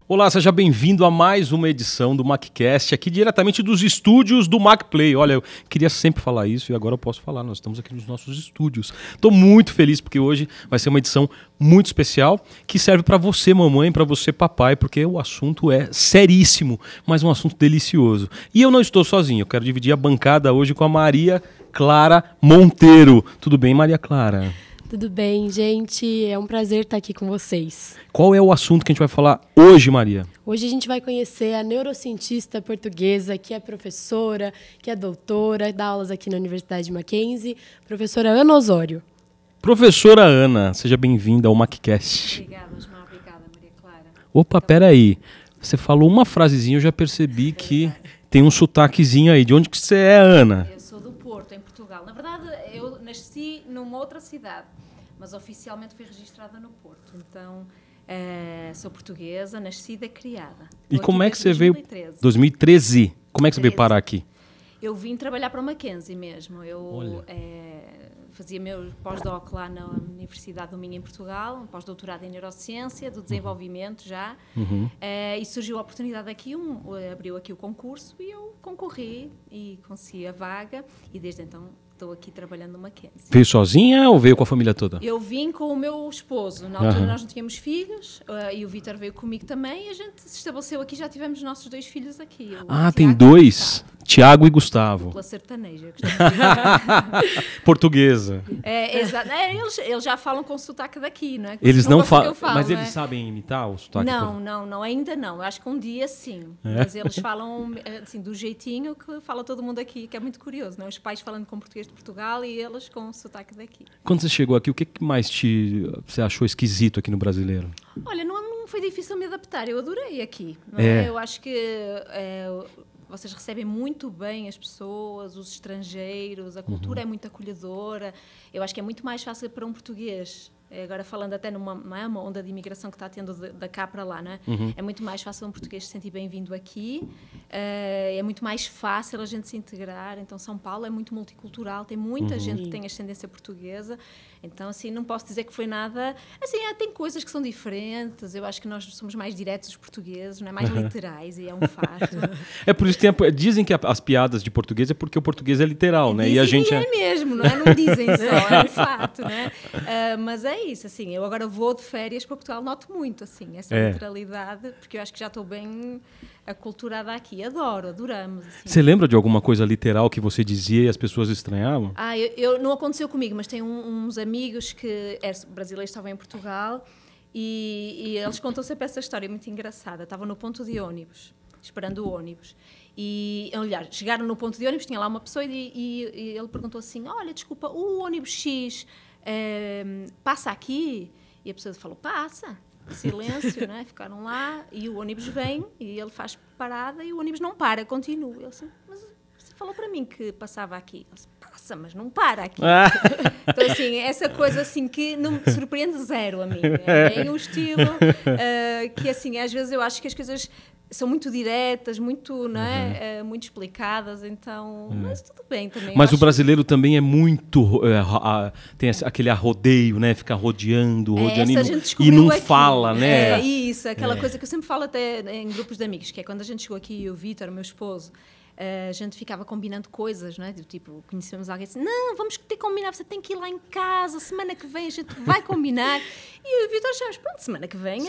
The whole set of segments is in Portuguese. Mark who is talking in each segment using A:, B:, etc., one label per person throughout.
A: Olá, seja bem-vindo a mais uma edição do MacCast, aqui diretamente dos estúdios do MacPlay. Olha, eu queria sempre falar isso e agora eu posso falar, nós estamos aqui nos nossos estúdios. Estou muito feliz porque hoje vai ser uma edição muito especial que serve para você, mamãe, para você, papai, porque o assunto é seríssimo, mas um assunto delicioso. E eu não estou sozinho, eu quero dividir a bancada hoje com a Maria Clara Monteiro. Tudo bem, Maria Clara?
B: Tudo bem, gente? É um prazer estar aqui com vocês.
A: Qual é o assunto que a gente vai falar hoje, Maria?
B: Hoje a gente vai conhecer a neurocientista portuguesa, que é professora, que é doutora, dá aulas aqui na Universidade Mackenzie, professora Ana Osório.
A: Professora Ana, seja bem-vinda ao MacCast.
C: Obrigada, Osmar. Obrigada, Maria Clara.
A: Opa, peraí. Você falou uma frasezinha, eu já percebi que tem um sotaquezinho aí. De onde que você é, Ana?
C: Eu sou do Porto, em Portugal. Na verdade, eu nasci numa outra cidade, mas oficialmente fui registrada no Porto. Então, sou portuguesa, nascida e criada.
A: E como é que você
C: 2013.
A: veio... 2013. Como é que você veio parar aqui?
C: Eu vim trabalhar para a Mackenzie mesmo. Eu
A: Olha.
C: fazia meu pós-doc lá na Universidade do Minho, em Portugal, um pós-doutorado em Neurociência, do desenvolvimento já. E surgiu a oportunidade aqui, abriu aqui o concurso e eu concorri e consegui a vaga. E desde então estou aqui trabalhando no Mackenzie.
A: Veio sozinha ou veio com a família toda?
C: Eu vim com o meu esposo. Na altura nós não tínhamos filhos e o Vítor veio comigo também. E a gente se estabeleceu aqui, já tivemos nossos 2 filhos aqui.
A: Tem 2. Tiago e Gustavo.
C: Pela sertaneja.
A: Portuguesa.
C: Exato. Eles já falam com o sotaque daqui, não é?
A: Eles não falam, mas
C: não
A: eles sabem imitar o sotaque?
C: Não, ainda não. Eu acho que um dia sim. Mas eles falam assim, do jeitinho que fala todo mundo aqui, que é muito curioso, não é? Os pais falando com português de Portugal e eles com o sotaque daqui.
A: Quando você chegou aqui, o que mais você achou esquisito aqui no brasileiro?
C: Olha, não foi difícil me adaptar. Eu adorei aqui. Não é? Eu acho que... vocês recebem muito bem as pessoas, os estrangeiros, a cultura é muito acolhedora. Eu acho que é muito mais fácil para um português, agora falando até numa onda de imigração que está tendo da cá para lá, não é? É muito mais fácil um português se sentir bem-vindo aqui, é muito mais fácil a gente se integrar. Então São Paulo é muito multicultural, tem muita gente que tem ascendência portuguesa, então assim, não posso dizer que foi nada... Assim, tem coisas que são diferentes, eu acho que nós somos mais diretos os portugueses, não é? Mais literais, e é um facto.
A: É por isso que dizem que as piadas de português é porque o português é literal, né?
C: Dizem,
A: e a gente
C: é mesmo, não é? Não dizem só, é um fato, né? Mas é isso, assim, eu agora vou de férias para Portugal, noto muito, assim, essa literalidade, porque eu acho que já estou bem aculturada aqui, adoramos. Assim.
A: Você lembra de alguma coisa literal que você dizia e as pessoas estranhavam?
C: Eu não aconteceu comigo, mas tenho uns amigos que brasileiros estavam em Portugal e eles contam sempre essa história muito engraçada. Estavam no ponto de ônibus, esperando o ônibus. E, aliás, chegaram no ponto de ônibus, tinha lá uma pessoa e ele perguntou assim, olha, desculpa, o ônibus X passa aqui? E a pessoa falou, passa. Silêncio, né? Ficaram lá e o ônibus vem e ele faz parada e o ônibus não para, continua. Eu assim, mas você falou para mim que passava aqui. Eu assim, passa, mas não para aqui. Então, assim, essa coisa assim que não me surpreende zero a mim. É bem um estilo que, assim, às vezes eu acho que as coisas são muito diretas, muito, não é? Muito explicadas, então... Mas tudo bem também.
A: Mas o brasileiro também é muito... tem aquele arrodeio, né? Fica rodeando e não
C: aqui.
A: Fala, né?
C: É isso, aquela coisa que eu sempre falo até em grupos de amigos, que é quando a gente chegou aqui, o Vítor, meu esposo, a gente ficava combinando coisas, não é? Tipo, conhecemos alguém assim, não, vamos ter que combinar, você tem que ir lá em casa, semana que vem a gente vai combinar. E o Vitor achamos, pronto, semana que vem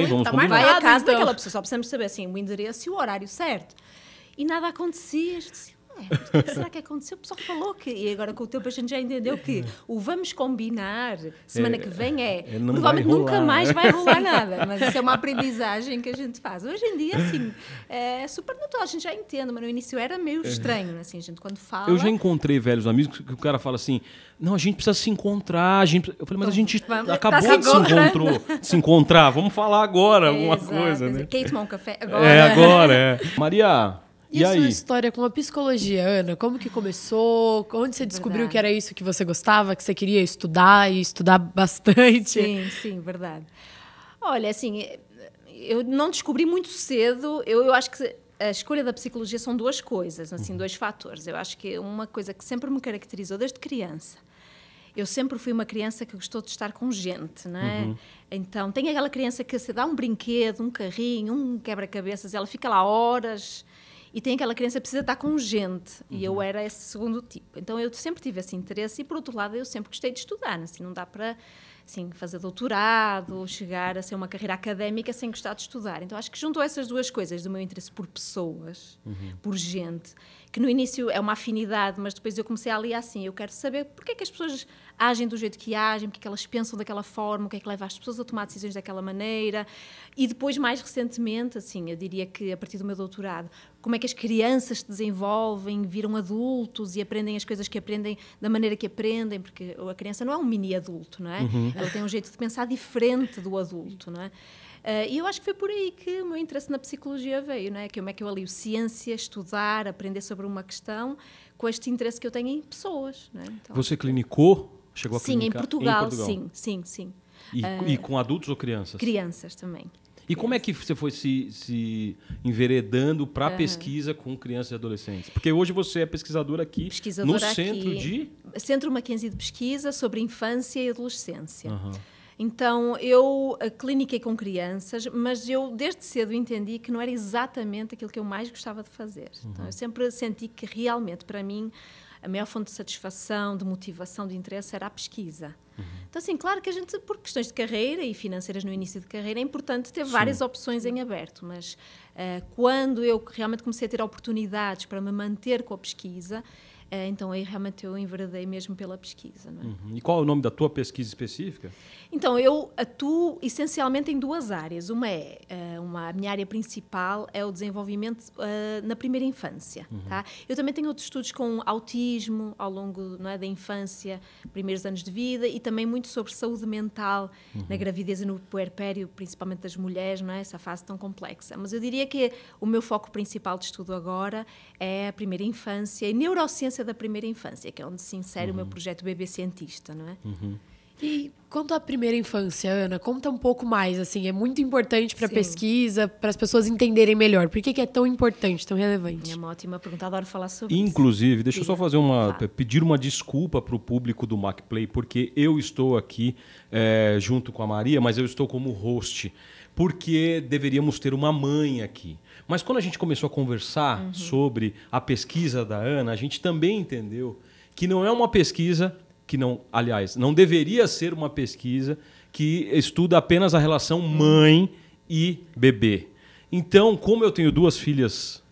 A: vamos combinar.
C: Vai a casa daquela pessoa, só precisamos saber assim, o endereço e o horário certo. E nada acontecia, a gente disse, o que será que aconteceu? O pessoal falou que, e agora com o tempo a gente já entendeu que o vamos combinar semana que vem provavelmente nunca mais vai rolar nada, mas isso é uma aprendizagem que a gente faz. Hoje em dia, assim, é super natural, a gente já entende, mas no início era meio estranho, assim, a gente quando fala...
A: Eu já encontrei velhos amigos que o cara fala assim, não, a gente precisa se encontrar, eu falei, mas a gente acabou de se encontrar, vamos falar agora alguma coisa, né?
C: Quer tomar um café agora?
A: Agora. Maria...
B: E a sua história com a psicologia, Ana? Como que começou? Onde você descobriu que era isso que você gostava, que você queria estudar e estudar bastante?
C: Sim, verdade. Olha, assim, eu não descobri muito cedo. Eu acho que a escolha da psicologia são 2 coisas, assim, 2 fatores. Eu acho que uma coisa que sempre me caracterizou desde criança eu sempre fui uma criança que gostou de estar com gente, não é? Então, tem aquela criança que se dá um brinquedo, um carrinho, um quebra-cabeças, ela fica lá horas, e tem aquela criança que precisa estar com gente, e eu era esse segundo tipo. Então, eu sempre tive esse interesse, e por outro lado, eu sempre gostei de estudar, assim, não dá para... Assim, fazer doutorado, chegar a ser uma carreira académica sem gostar de estudar. Então, acho que juntou essas duas coisas, do meu interesse por pessoas, por gente, que no início é uma afinidade, mas depois eu comecei a aliar assim, eu quero saber porque é que as pessoas agem do jeito que agem, porque é que elas pensam daquela forma, o que é que leva as pessoas a tomar decisões daquela maneira. E depois, mais recentemente, assim, eu diria que a partir do meu doutorado, como é que as crianças se desenvolvem, viram adultos e aprendem as coisas que aprendem da maneira que aprendem, porque a criança não é um mini adulto, não é? Ela tem um jeito de pensar diferente do adulto, não é? E eu acho que foi por aí que o meu interesse na psicologia veio, não é? Como é que eu alio ciência, estudar, aprender sobre uma questão, com este interesse que eu tenho em pessoas, não é? Então,
A: Você clinicou? Chegou a
C: sim,
A: clinicar?
C: em Portugal, sim.
A: E com adultos ou crianças?
C: Crianças também.
A: E como é que você foi se enveredando para a pesquisa com crianças e adolescentes? Porque hoje você é pesquisadora aqui no centro de...
C: Centro Mackenzie de Pesquisa sobre Infância e Adolescência. Então, eu cliniquei com crianças, mas eu desde cedo entendi que não era exatamente aquilo que eu mais gostava de fazer. Então, eu sempre senti que realmente, para mim, a maior fonte de satisfação, de motivação, de interesse era a pesquisa. Então, assim, claro que a gente, por questões de carreira e financeiras no início de carreira, é importante ter várias opções em aberto, mas quando eu realmente comecei a ter oportunidades para me manter com a pesquisa, então aí realmente eu enveredei mesmo pela pesquisa. Não é?
A: E qual é o nome da tua pesquisa específica?
C: Então, eu atuo essencialmente em duas áreas. Uma a minha área principal é o desenvolvimento na primeira infância. Tá? Eu também tenho outros estudos com autismo ao longo, não é, da infância, primeiros anos de vida, e também muito sobre saúde mental na gravidez e no puerpério, principalmente das mulheres, não é? Essa fase tão complexa. Mas eu diria que o meu foco principal de estudo agora é a primeira infância e neurociência da primeira infância, que é onde se insere o meu projeto Bebê Cientista, não é?
B: E quanto à primeira infância, Ana, conta um pouco mais, assim, é muito importante para a pesquisa, para as pessoas entenderem melhor. Por que é tão importante, tão relevante?
C: É uma ótima pergunta, adoro falar sobre isso.
A: Inclusive, deixa eu só fazer pedir uma desculpa para o público do MacPlay, porque eu estou aqui junto com a Maria, mas eu estou como host, porque deveríamos ter uma mãe aqui. Mas quando a gente começou a conversar sobre a pesquisa da Ana, a gente também entendeu que não é uma pesquisa que não, aliás, não deveria ser uma pesquisa que estuda apenas a relação mãe e bebê. Então, como eu tenho duas filhas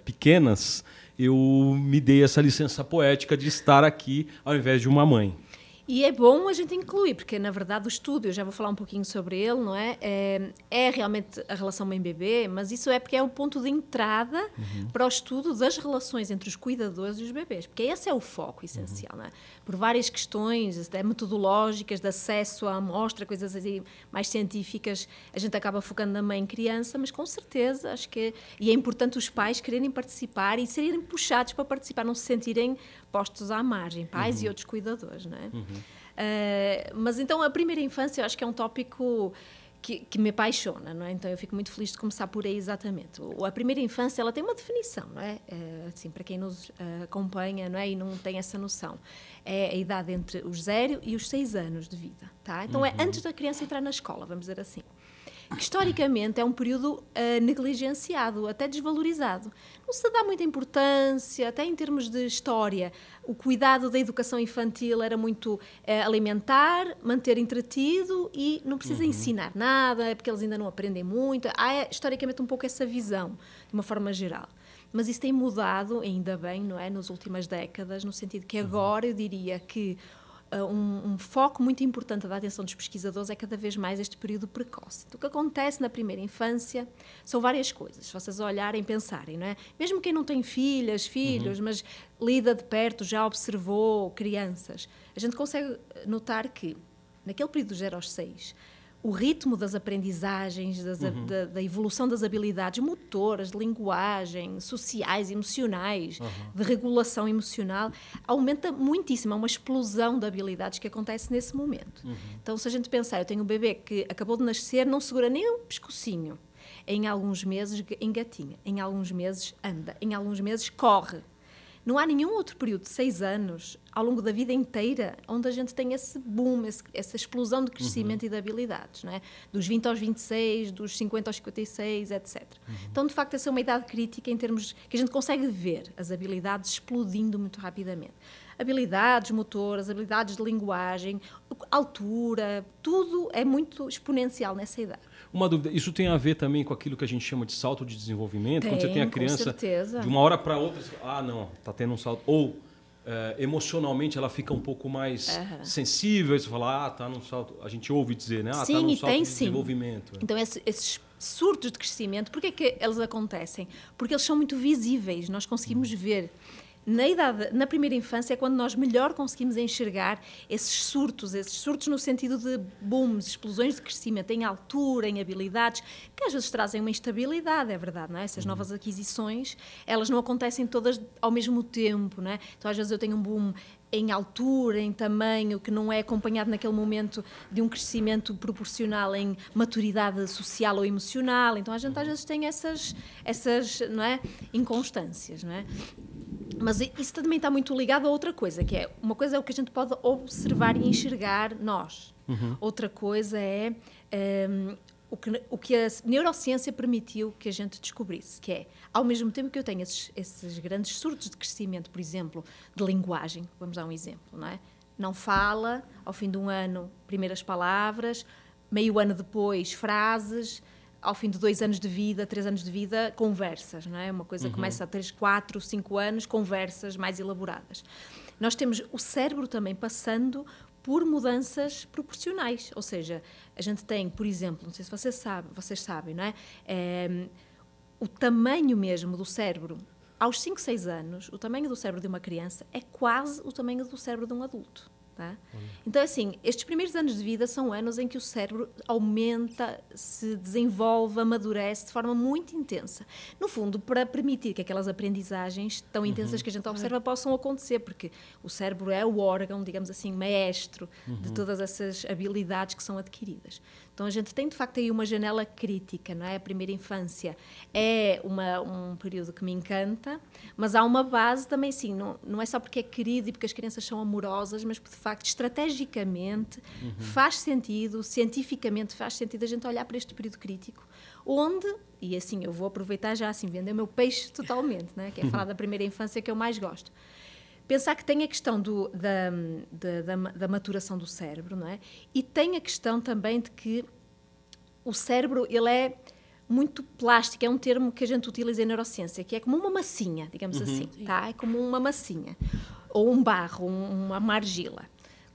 A: pequenas, eu me dei essa licença poética de estar aqui ao invés de uma mãe.
C: E é bom a gente incluir, porque, na verdade, o estudo, eu já vou falar um pouquinho sobre ele, não é? É realmente a relação mãe-bebê, mas isso é porque é o ponto de entrada para o estudo das relações entre os cuidadores e os bebês, porque esse é o foco essencial, não é? Por várias questões, até metodológicas, de acesso à amostra, coisas assim mais científicas, a gente acaba focando na mãe e criança, mas com certeza, acho que e é importante os pais quererem participar e serem puxados para participar, não se sentirem postos à margem, pais e outros cuidadores, não é? Mas então a primeira infância eu acho que é um tópico que me apaixona, não é? Então eu fico muito feliz de começar por aí exatamente. A primeira infância ela tem uma definição, não é? Assim, para quem nos acompanha, não é? E não tem essa noção, é a idade entre os 0 e os 6 anos de vida, tá? Então é antes da criança entrar na escola, vamos dizer assim. Que historicamente é um período negligenciado, até desvalorizado. Não se dá muita importância, até em termos de história. O cuidado da educação infantil era muito alimentar, manter entretido e não precisa ensinar nada, porque eles ainda não aprendem muito. Há historicamente um pouco essa visão, de uma forma geral. Mas isso tem mudado, ainda bem, não é? Nas últimas décadas, no sentido que agora eu diria que um foco muito importante da atenção dos pesquisadores é cada vez mais este período precoce. Então, o que acontece na primeira infância são várias coisas, se vocês olharem e pensarem, não é? Mesmo quem não tem filhos, mas lida de perto, já observou crianças, a gente consegue notar que, naquele período dos 0 aos 6, o ritmo das aprendizagens, da evolução das habilidades motoras, de linguagem, sociais, emocionais, de regulação emocional, aumenta muitíssimo. Há uma explosão de habilidades que acontece nesse momento. Então, se a gente pensar, eu tenho um bebê que acabou de nascer, não segura nem um pescocinho. Em alguns meses engatinha, em alguns meses anda, em alguns meses corre. Não há nenhum outro período de 6 anos, ao longo da vida inteira, onde a gente tem esse boom, essa explosão de crescimento e de habilidades, não é? Dos 20 aos 26, dos 50 aos 56, etc. Então, de facto, essa é uma idade crítica em termos que a gente consegue ver as habilidades explodindo muito rapidamente. Habilidades motoras, habilidades de linguagem, altura, tudo é muito exponencial nessa idade.
A: Uma dúvida, isso tem a ver também com aquilo que a gente chama de salto de desenvolvimento? Quando você tem a criança,
C: com certeza.
A: de uma hora para outra, você fala, não, está tendo um salto. Ou emocionalmente ela fica um pouco mais sensível, e você fala, está num salto. A gente ouve dizer, né?
C: Sim,
A: está num
C: e
A: salto
C: tem,
A: de desenvolvimento.
C: Então, esses surtos de crescimento, por que é que eles acontecem? Porque eles são muito visíveis, nós conseguimos ver. Na primeira infância é quando nós melhor conseguimos enxergar esses surtos no sentido de booms, explosões de crescimento em altura, em habilidades, que às vezes trazem uma instabilidade, é verdade, não é? Essas novas aquisições, elas não acontecem todas ao mesmo tempo, não é? Então às vezes eu tenho um boom em altura, em tamanho, que não é acompanhado naquele momento de um crescimento proporcional em maturidade social ou emocional, então a gente às vezes tem essas não é? Inconstâncias, não é? Mas isso também está muito ligado a outra coisa, que é, uma coisa é o que a gente pode observar e enxergar nós. Outra coisa é o que a neurociência permitiu que a gente descobrisse, que é, ao mesmo tempo que eu tenho esses grandes surtos de crescimento, por exemplo, de linguagem, vamos dar um exemplo, não é? Não fala, ao fim de um ano, primeiras palavras, meio ano depois, frases, ao fim de 2 anos de vida, 3 anos de vida, conversas, não é? Uma coisa que começa a 3, 4, 5 anos, conversas mais elaboradas. Nós temos o cérebro também passando por mudanças proporcionais, ou seja, a gente tem, por exemplo, não sei se vocês sabem, não é? O tamanho mesmo do cérebro, aos 5, 6 anos, o tamanho do cérebro de uma criança é quase o tamanho do cérebro de um adulto. Tá? Então, assim, estes primeiros anos de vida são anos em que o cérebro aumenta, se desenvolve, amadurece de forma muito intensa. No fundo, para permitir que aquelas aprendizagens tão intensas que a gente observa possam acontecer, porque o cérebro é o órgão, digamos assim, maestro de todas essas habilidades que são adquiridas. Então, a gente tem, de facto, aí uma janela crítica, não é? A primeira infância é um período que me encanta, mas há uma base também, sim, não é só porque é querido e porque as crianças são amorosas, mas, de facto, estrategicamente faz sentido, cientificamente faz sentido a gente olhar para este período crítico, onde, e assim, eu vou aproveitar já, assim, vender o meu peixe totalmente, não é? Que é falar da primeira infância que eu mais gosto. Pensar que tem a questão da maturação do cérebro, não é? E tem a questão também de que o cérebro, ele é muito plástico, é um termo que a gente utiliza em neurociência, que é como uma massinha, digamos assim, tá? É como uma massinha, ou um barro, uma argila.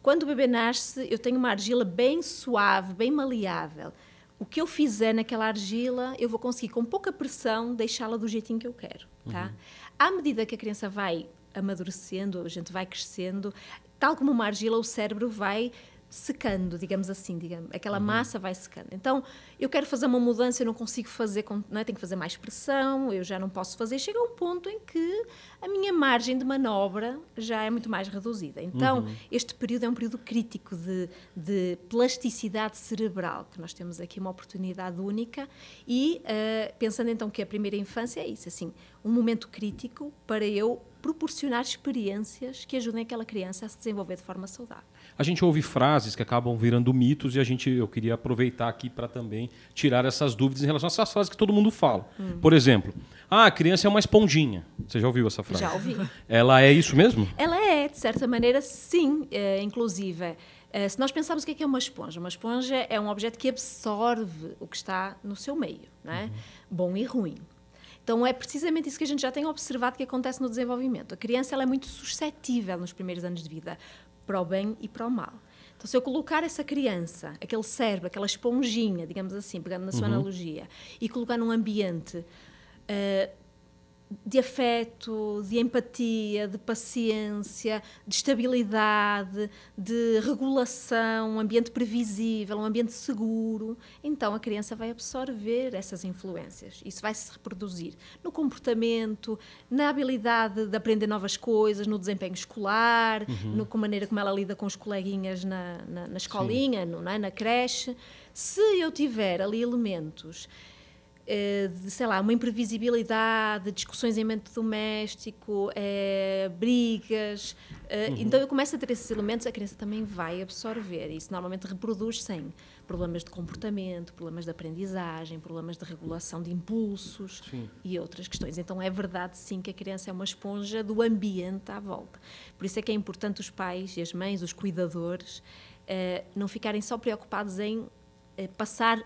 C: Quando o bebê nasce, eu tenho uma argila bem suave, bem maleável. O que eu fizer naquela argila, eu vou conseguir, com pouca pressão, deixá-la do jeitinho que eu quero, tá? À medida que a criança vai amadurecendo, a gente vai crescendo, tal como uma argila, o cérebro vai secando, digamos assim, aquela massa vai secando. Então, eu quero fazer uma mudança, eu não consigo fazer, não é? Tenho que fazer mais pressão, eu já não posso fazer. Chega a um ponto em que a minha margem de manobra já é muito mais reduzida. Então, este período é um período crítico de plasticidade cerebral, que nós temos aqui uma oportunidade única e, pensando então que a primeira infância é isso, assim, um momento crítico para eu proporcionar experiências que ajudem aquela criança a se desenvolver de forma saudável.
A: A gente ouve frases que acabam virando mitos e eu queria aproveitar aqui para também tirar essas dúvidas em relação a essas frases que todo mundo fala. Por exemplo, a criança é uma esponjinha. Você já ouviu essa frase?
C: Já ouvi.
A: Ela é isso mesmo?
C: Ela é, de certa maneira, sim. Inclusive, se nós pensarmos o que é uma esponja é um objeto que absorve o que está no seu meio, não é? Bom e ruim. Então, é precisamente isso que a gente já tem observado que acontece no desenvolvimento. A criança ela é muito suscetível nos primeiros anos de vida, para o bem e para o mal. Então, se eu colocar essa criança, aquele cérebro, aquela esponjinha, digamos assim, pegando na sua analogia, e colocar num ambiente de afeto, de empatia, de paciência, de estabilidade, de regulação, um ambiente previsível, um ambiente seguro, então a criança vai absorver essas influências. Isso vai se reproduzir no comportamento, na habilidade de aprender novas coisas, no desempenho escolar, na maneira como ela lida com os coleguinhas na escolinha, na creche. Se eu tiver ali elementos de, sei lá, uma imprevisibilidade, discussões em ambiente doméstico, brigas. Então eu começo a ter esses elementos, a criança também vai absorver. E isso normalmente reproduz-se em problemas de comportamento, problemas de aprendizagem, problemas de regulação de impulsos e outras questões. Então é verdade, sim, que a criança é uma esponja do ambiente à volta. Por isso é que é importante os pais e as mães, os cuidadores, não ficarem só preocupados em passar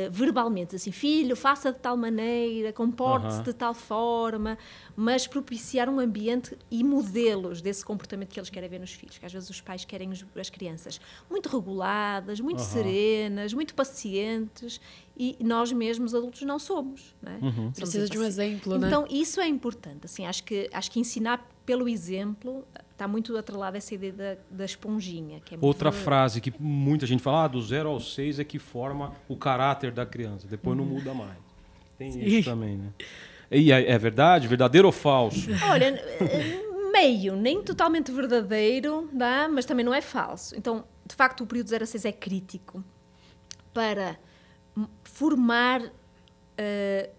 C: verbalmente, assim, filho, faça de tal maneira, comporte-se de tal forma, mas propiciar um ambiente e modelos desse comportamento que eles querem ver nos filhos, que às vezes os pais querem as crianças muito reguladas, muito serenas, muito pacientes, e nós mesmos adultos não somos, não é?
B: Precisa de um exemplo, né?
C: Então isso é importante, assim, acho que ensinar pelo exemplo está muito atrelada essa ideia da esponjinha. Que é muito
A: Outra frase que muita gente fala, do 0 ao 6 é que forma o caráter da criança, depois não muda mais. Tem isso também, né? E é verdade? Verdadeiro ou falso?
C: Olha, meio, nem totalmente verdadeiro, tá? Mas também não é falso. Então, de facto, o período 0 a 6 é crítico para formar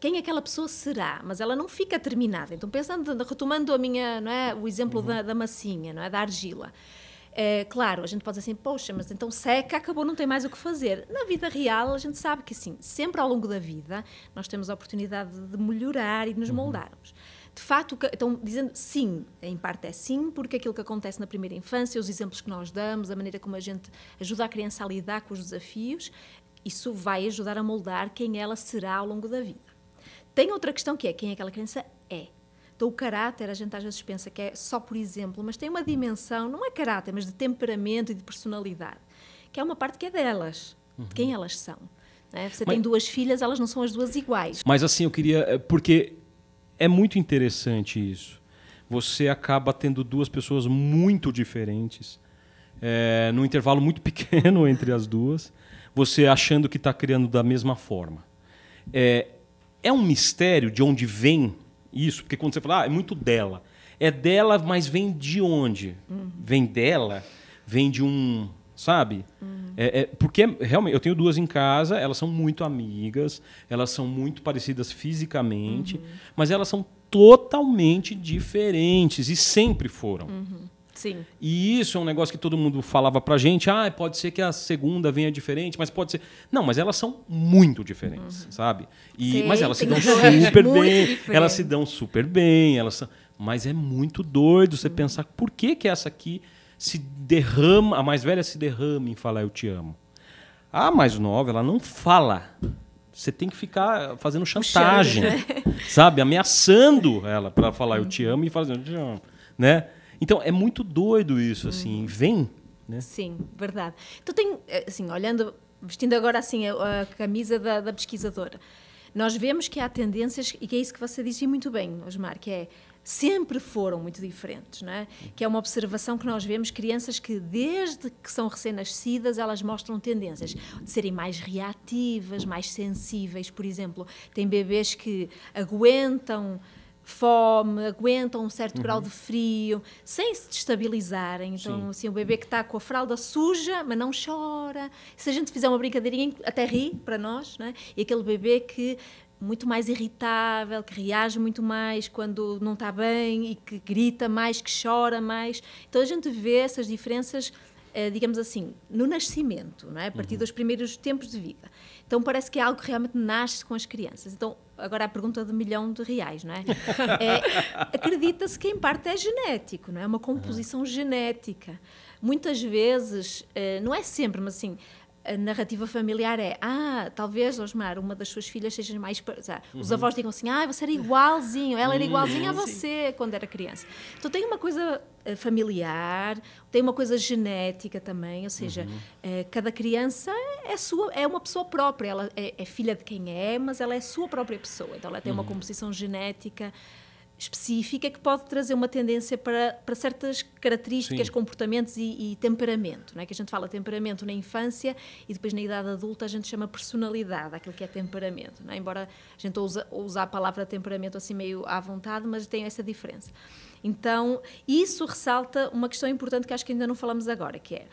C: quem aquela pessoa será, mas ela não fica terminada. Então, retomando a minha, não é, o exemplo da massinha, não é, da argila. Claro, a gente pode dizer assim, poxa, mas então seca, acabou, não tem mais o que fazer. Na vida real, a gente sabe que assim, sempre ao longo da vida, nós temos a oportunidade de melhorar e de nos moldarmos. De facto, então, dizendo sim, em parte é sim, porque aquilo que acontece na primeira infância, os exemplos que nós damos, a maneira como a gente ajuda a criança a lidar com os desafios, isso vai ajudar a moldar quem ela será ao longo da vida. Tem outra questão que é quem aquela criança é. Então, o caráter, a gente às vezes pensa que é só por exemplo, mas tem uma dimensão, não é caráter, mas de temperamento e de personalidade, que é uma parte que é delas, de quem elas são. Né? Você tem duas filhas, elas não são as duas iguais.
A: Mas assim, eu queria... Porque é muito interessante isso. Você acaba tendo duas pessoas muito diferentes, num intervalo muito pequeno entre as duas, você achando que está criando da mesma forma. É um mistério de onde vem isso, porque quando você fala, é muito dela. É dela, mas vem de onde? Vem dela, vem de um... Sabe? Porque realmente eu tenho duas em casa, elas são muito amigas, elas são muito parecidas fisicamente, mas elas são totalmente diferentes e sempre foram.
C: Sim.
A: E isso é um negócio que todo mundo falava pra gente, pode ser que a segunda venha diferente, mas pode ser... Não, mas elas são muito diferentes, sabe? Mas elas se dão super bem, elas se dão super bem, mas é muito doido você pensar por que essa aqui se derrama, a mais velha se derrama em falar eu te amo. A mais nova, ela não fala. Você tem que ficar fazendo chantagem, sabe? Ameaçando ela para falar eu te amo e fazendo eu te amo, né? Então, é muito doido isso, assim, vem, né?
C: Sim, verdade. Então, assim, vestindo agora assim a camisa da pesquisadora, nós vemos que há tendências, e que é isso que você disse muito bem, Osmar, que sempre foram muito diferentes, não é? Que é uma observação que nós vemos, crianças que desde que são recém-nascidas, elas mostram tendências de serem mais reativas, mais sensíveis, por exemplo. Tem bebês que aguentam fome, aguentam um certo grau de frio, sem se destabilizarem. Então, assim, o bebê que está com a fralda suja, mas não chora. Se a gente fizer uma brincadeirinha, até ri para nós, não é? E aquele bebê que muito mais irritável, que reage muito mais quando não está bem e que grita mais, que chora mais. Então, a gente vê essas diferenças, digamos assim, no nascimento, não é? A partir dos primeiros tempos de vida. Então, parece que é algo que realmente nasce com as crianças. Então, agora a pergunta de R$1.000.000, não é? Acredita-se que, em parte, é genético, não é? Uma composição genética. Muitas vezes, não é sempre, mas assim... A narrativa familiar talvez, Osmar, uma das suas filhas seja mais... Os avós digam assim, você era igualzinho, ela era igualzinha a você quando era criança. Então tem uma coisa familiar, tem uma coisa genética também, ou seja, cada criança é uma pessoa própria, ela é filha de quem é, mas ela é a sua própria pessoa, então ela tem uma composição genética específica que pode trazer uma tendência para certas características, comportamentos e temperamento, não é? Que a gente fala temperamento na infância e depois na idade adulta a gente chama personalidade, aquilo que é temperamento, não é? Embora a gente use a palavra temperamento assim meio à vontade, mas tem essa diferença. Então, isso ressalta uma questão importante que acho que ainda não falamos agora, que é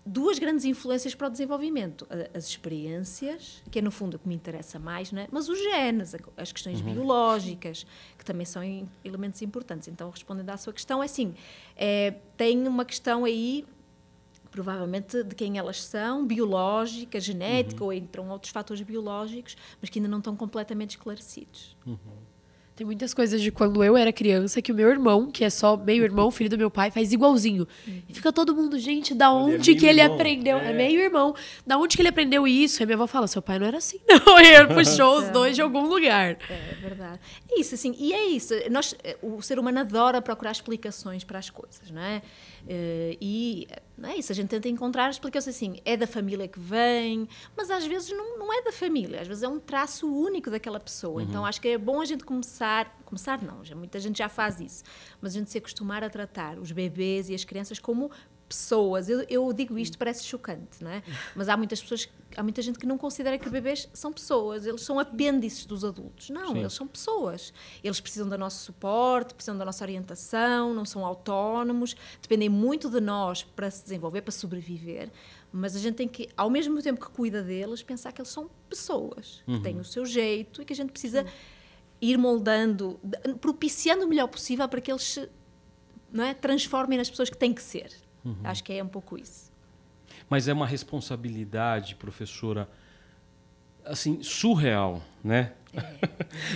C: duas grandes influências para o desenvolvimento. As experiências, que é no fundo o que me interessa mais, não é? Mas os genes, as questões biológicas, que também são elementos importantes. Então, respondendo à sua questão, é assim, tem uma questão aí, provavelmente, de quem elas são, biológica, genética, ou entram outros fatores biológicos, mas que ainda não estão completamente esclarecidos.
B: Tem muitas coisas de quando eu era criança que o meu irmão, que é só meio-irmão, filho do meu pai, faz igualzinho. E fica todo mundo, gente, da onde que ele aprendeu? É meio-irmão. Da onde que ele aprendeu isso? E minha avó fala, seu pai não era assim, não. E ele puxou os dois de algum lugar.
C: É verdade. É isso, assim, e é isso. O ser humano adora procurar explicações para as coisas, não é? E não é isso, a gente tenta encontrar explicações assim, é da família que vem, mas às vezes não é da família, às vezes é um traço único daquela pessoa. Então acho que é bom a gente começar não, muita gente já faz isso, mas a gente se acostumar a tratar os bebês e as crianças como pessoas. Eu digo isto, parece chocante, não é? Mas há muita gente que não considera que bebês são pessoas, eles são apêndices dos adultos. Não, eles são pessoas. Eles precisam do nosso suporte, precisam da nossa orientação, não são autónomos, dependem muito de nós para se desenvolver, para sobreviver, mas a gente tem que, ao mesmo tempo que cuida deles, pensar que eles são pessoas, que têm o seu jeito e que a gente precisa ir moldando, propiciando o melhor possível para que eles se, não é, transformem nas pessoas que têm que ser. Acho que é um pouco isso.
A: Mas é uma responsabilidade, professora, assim, surreal, né?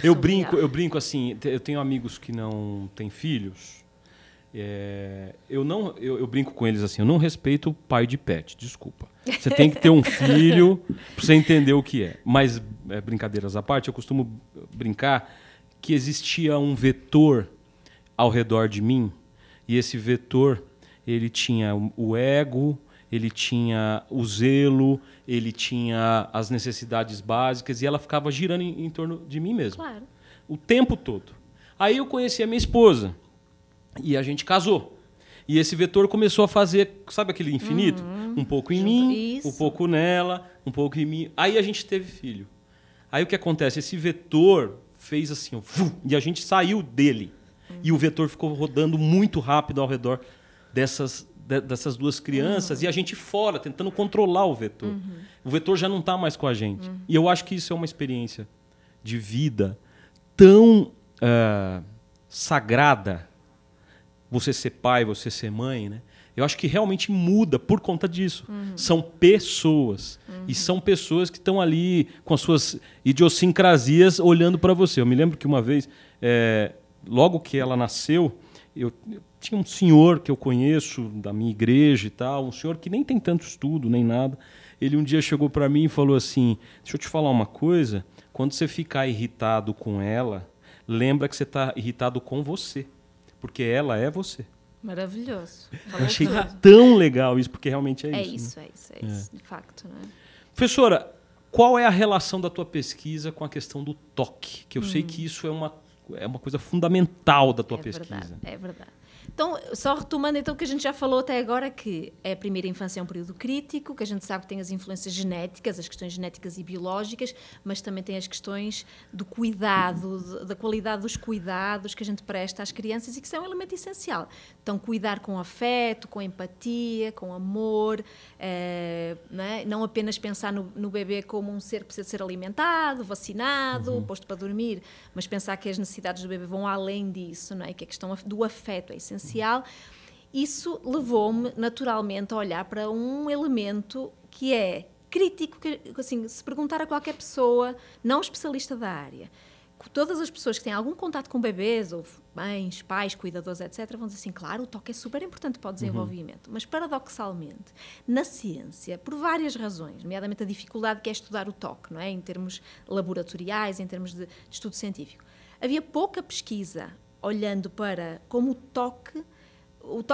A: Eu brinco assim, eu tenho amigos que não têm filhos, eu brinco com eles assim, eu não respeito o pai de pet, desculpa. Você tem que ter um filho para você entender o que é. Mas, brincadeiras à parte, eu costumo brincar que existia um vetor ao redor de mim, e esse vetor, ele tinha o ego, ele tinha o zelo, ele tinha as necessidades básicas, e ela ficava girando em torno de mim mesmo.
C: Claro.
A: O tempo todo. Aí eu conheci a minha esposa, e a gente casou. E esse vetor começou a fazer, sabe aquele infinito? Um pouco em mim, um pouco nela, um pouco em mim. Aí a gente teve filho. Aí o que acontece? Esse vetor fez assim, ó, e a gente saiu dele. E o vetor ficou rodando muito rápido ao redor dessas duas crianças, e a gente fora, tentando controlar o vetor. O vetor já não está mais com a gente. E eu acho que isso é uma experiência de vida tão sagrada, você ser pai, você ser mãe, né? Eu acho que realmente muda por conta disso. São pessoas. E são pessoas que estão ali com as suas idiosincrasias olhando para você. Eu me lembro que uma vez, logo que ela nasceu, eu tinha um senhor que eu conheço da minha igreja e tal, um senhor que nem tem tanto estudo, nem nada. Ele um dia chegou para mim e falou assim, deixa eu te falar uma coisa, quando você ficar irritado com ela, lembra que você está irritado com você, porque ela é você.
C: Maravilhoso.
A: Eu achei tão legal isso, porque realmente é isso.
C: É isso, de facto. Né?
A: Professora, qual é a relação da tua pesquisa com a questão do toque? Que eu sei que isso é uma coisa fundamental da tua pesquisa.
C: É verdade. Então, só retomando então o que a gente já falou até agora, que a primeira infância é um período crítico, que a gente sabe que tem as influências genéticas, as questões genéticas e biológicas, mas também tem as questões do cuidado, da qualidade dos cuidados que a gente presta às crianças e que são um elemento essencial. Então, cuidar com afeto, com empatia, com amor, não apenas pensar no bebê como um ser que precisa ser alimentado, vacinado, posto para dormir, mas pensar que as necessidades do bebê vão além disso, não é? Que a questão do afeto é essencial. Isso levou-me naturalmente a olhar para um elemento que é crítico, que, assim, se perguntar a qualquer pessoa, não especialista da área, todas as pessoas que têm algum contato com bebês, ou mães, pais, cuidadores, etc., vão dizer assim, claro, o toque é super importante para o desenvolvimento, mas paradoxalmente, na ciência, por várias razões, nomeadamente a dificuldade que é estudar o toque, não é? Em termos laboratoriais, em termos de estudo científico, havia pouca pesquisa olhando para como o toque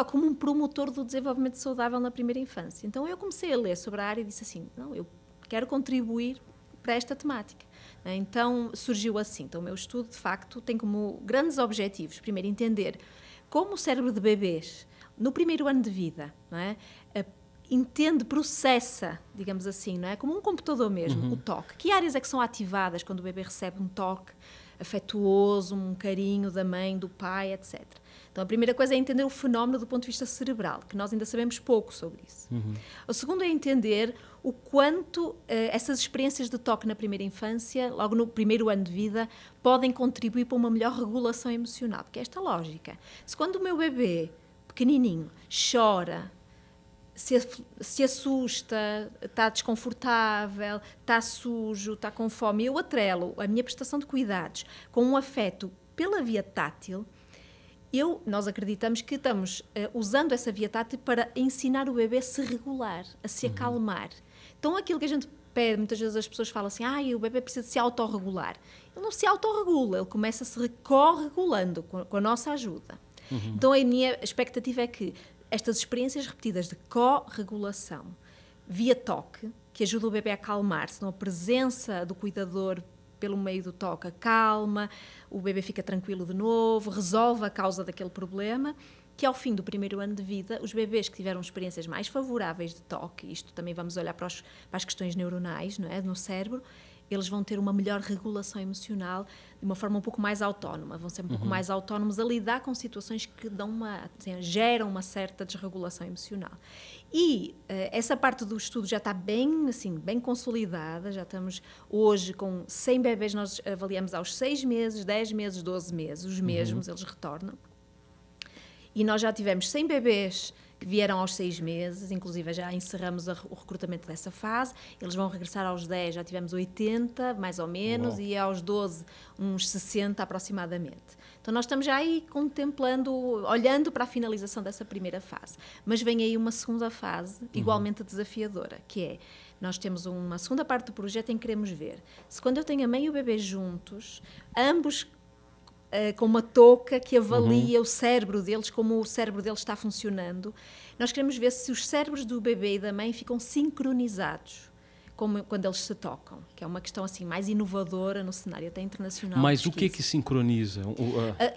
C: como um promotor do desenvolvimento saudável na primeira infância. Então eu comecei a ler sobre a área e disse assim, não, eu quero contribuir para esta temática. Então surgiu assim. Então o meu estudo, de facto, tem como grandes objetivos, primeiro, entender como o cérebro de bebês, no primeiro ano de vida, não é? Processa, digamos assim, não é? Como um computador mesmo, o toque. Que áreas é que são ativadas quando o bebê recebe um toque? afetuoso, um carinho da mãe, do pai, etc. Então, a primeira coisa é entender o fenómeno do ponto de vista cerebral, que nós ainda sabemos pouco sobre isso. O segundo é entender o quanto essas experiências de toque na primeira infância, logo no primeiro ano de vida, podem contribuir para uma melhor regulação emocional, que é esta lógica. Se quando o meu bebê, pequenininho, chora, se assusta, está desconfortável, está sujo, está com fome, eu atrelo a minha prestação de cuidados com um afeto pela via tátil, nós acreditamos que estamos usando essa via tátil para ensinar o bebê a se regular, a se acalmar. Então, aquilo que a gente pede, muitas vezes as pessoas falam assim, o bebê precisa se autorregular. Ele não se autorregula, ele começa a se corregulando com a nossa ajuda. Então, a minha expectativa é que estas experiências repetidas de corregulação via toque, que ajuda o bebê a acalmar-se, então a presença do cuidador pelo meio do toque acalma, o bebê fica tranquilo de novo, resolve a causa daquele problema, que ao fim do primeiro ano de vida, os bebês que tiveram experiências mais favoráveis de toque, isto também vamos olhar para as questões neuronais, não é, no cérebro, eles vão ter uma melhor regulação emocional de uma forma um pouco mais autónoma, vão ser um pouco mais autónomos a lidar com situações que geram uma certa desregulação emocional. E essa parte do estudo já está bem consolidada, já estamos hoje com 100 bebês, nós avaliamos aos 6 meses, 10 meses, 12 meses, os mesmos, eles retornam. E nós já tivemos 100 bebês que vieram aos 6 meses, inclusive já encerramos o recrutamento dessa fase, eles vão regressar aos 10, já tivemos 80, mais ou menos, e aos 12, uns 60 aproximadamente. Então nós estamos já aí contemplando, olhando para a finalização dessa primeira fase. Mas vem aí uma segunda fase, igualmente desafiadora, que é, nós temos uma segunda parte do projeto em que queremos ver se quando eu tenho a mãe e o bebê juntos, ambos com uma touca que avalia o cérebro deles, como o cérebro deles está funcionando. Nós queremos ver se os cérebros do bebê e da mãe ficam sincronizados como quando eles se tocam, que é uma questão assim mais inovadora no cenário até internacional.
A: Mas o que sincroniza?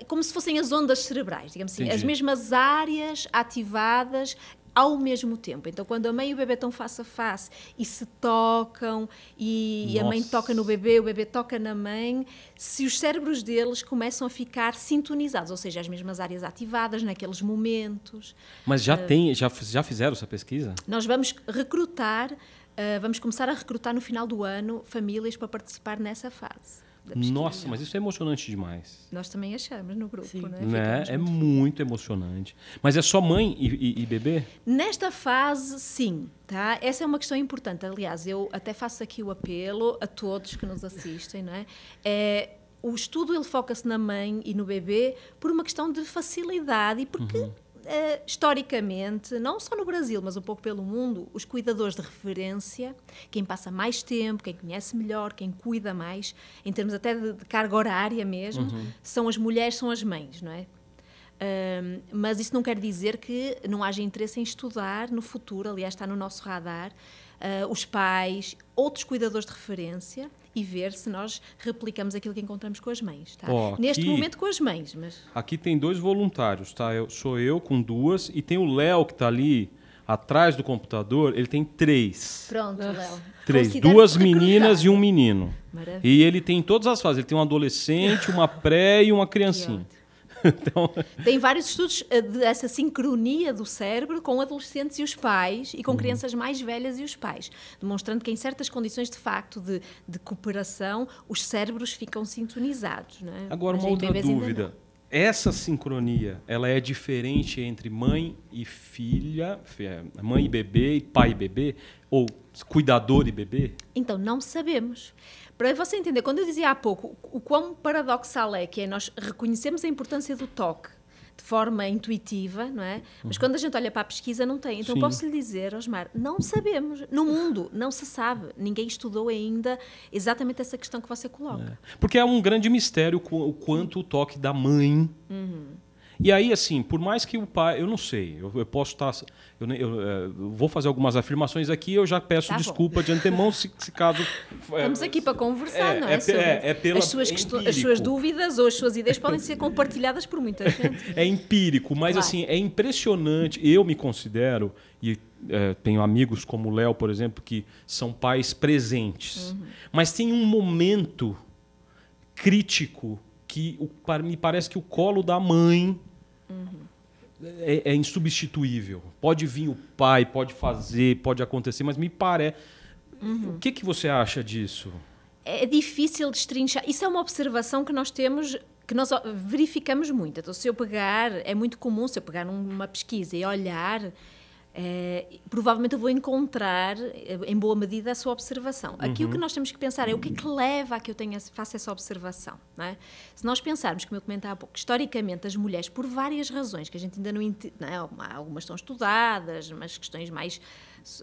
C: Como se fossem as ondas cerebrais, digamos assim,
A: Entendi.
C: as mesmas áreas ativadas ao mesmo tempo. Então, quando a mãe e o bebê estão face a face e se tocam e a mãe toca no bebê, o bebê toca na mãe, se os cérebros deles começam a ficar sintonizados, ou seja, as mesmas áreas ativadas naqueles momentos.
A: Mas já fizeram essa pesquisa?
C: Nós vamos recrutar, vamos começar a recrutar no final do ano famílias para participar nessa fase.
A: Nossa, mas isso é emocionante demais.
C: Nós também achamos no grupo,
A: Né? É muito emocionante. Mas é só mãe e bebê?
C: Nesta fase, sim. Tá? Essa é uma questão importante. Aliás, eu até faço aqui o apelo a todos que nos assistem. Não é? O estudo ele foca-se na mãe e no bebê por uma questão de facilidade e porque... historicamente, não só no Brasil, mas um pouco pelo mundo, os cuidadores de referência, quem passa mais tempo, quem conhece melhor, quem cuida mais, em termos até de carga horária mesmo, são as mulheres, são as mães, não é? Mas isso não quer dizer que não haja interesse em estudar no futuro, aliás, está no nosso radar, os pais, outros cuidadores de referência e ver se nós replicamos aquilo que encontramos com as mães. Tá? Neste momento com as mães. Mas...
A: Aqui tem 2 voluntários, tá? Sou eu com 2 e tem o Léo que está ali atrás do computador, ele tem 3.
C: Pronto, Léo.
A: 3, 2 meninas e um menino.
C: Maravilha.
A: E ele tem todas as fases, ele tem um adolescente, uma pré e uma criancinha.
C: Então... Tem vários estudos dessa sincronia do cérebro com adolescentes e os pais e com crianças mais velhas e os pais, demonstrando que em certas condições de facto de cooperação os cérebros ficam sintonizados. Não é?
A: Agora, uma outra dúvida. Essa sincronia, ela é diferente entre mãe e filha, mãe e bebê, pai e bebê, ou cuidador e bebê?
C: Então, não sabemos. Para você entender, quando eu dizia há pouco o quão paradoxal é que nós reconhecemos a importância do toque de forma intuitiva, não é? Mas quando a gente olha para a pesquisa não tem. Então posso lhe dizer, Osmar, não sabemos. No mundo não se sabe. Ninguém estudou ainda exatamente essa questão que você coloca.
A: Porque é um grande mistério o quanto o toque da mãe... E aí, assim, por mais que o pai... Eu não sei, eu posso estar... Eu vou fazer algumas afirmações aqui, eu já peço desculpa de antemão se caso...
C: Estamos aqui para conversar, não é? As suas dúvidas ou as suas ideias podem ser compartilhadas por muita gente.
A: É empírico, mas assim, é impressionante. Eu me considero, e tenho amigos como o Léo, por exemplo, que são pais presentes. Mas tem um momento crítico que me parece que o colo da mãe é insubstituível. Pode vir o pai, pode fazer, pode acontecer, mas me parece... O que você acha disso?
C: É difícil destrinchar. Isso é uma observação que nós temos, que nós verificamos muito. Então, se eu pegar, é muito comum, se eu pegar numa pesquisa e olhar, provavelmente eu vou encontrar, em boa medida, a sua observação. Aqui o que nós temos que pensar é o que é que leva a que eu faça essa observação. Não é? Se nós pensarmos, como eu comentei há pouco, historicamente as mulheres, por várias razões, que a gente ainda não entende, algumas estão estudadas, mas questões mais